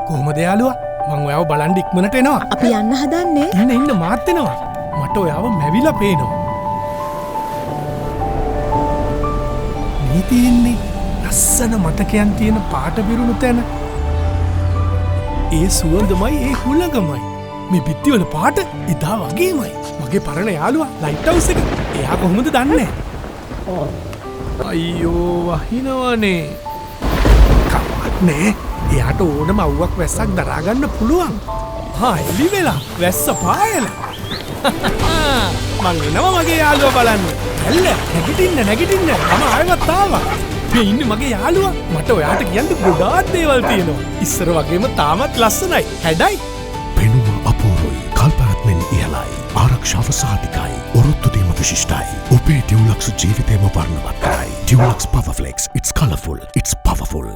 කොහොමද යාළුවා? මං ඔයාව බලන් ඉක්මනට එනවා. අපි යන්න හදන්නේ. ඉන්න මාත් එනවා. මට ඔයාව මැවිලා පේනවා. මේ තියෙන්නේ ලස්සන මතකයන් තියෙන පාට පිරුණු තැන. ඒ සුවඳමයි ඒ හුළඟමයි. මේ බිත්තිවල පාට ඉදා වගේමයි. මගේ පරණ යාළුවා ලයිට් හවුස් එක. එයා කොහොමද දන්නේ? අයියෝ වහිනවනේ. කමක් නෑ. එයාට ඕනම අව්වක් වැස්සක් දරාගන්න පුළුවන්. එලි වෙලා වැස්ස පායලා. මං එනවා මගේ යාළුවා බලන්න. ඇල්ල නැගිටින්න මම ආයෙත් ආවා. මේ ඉන්නේ මගේ යාළුවා. මට ඔයාට කියන්න ගොඩාක් දේවල් තියෙනවා. ඉස්සර වගේම තාමත් ලස්සනයි. හැඩයි. පෙනුම අපූරුයි. කල්පරත්මෙන් ඉහළයි. ආරක්ෂාව සාධිකයි. ඔරොත්තු දීම විශිෂ්ටයි. ඔබේ ඩියුලක්ස් ජීවිතේම වර්ණවත් කරයි. ඩියුලක්ස් පවර්ෆ්ලෙක්ස්. It's colorful. It's powerful.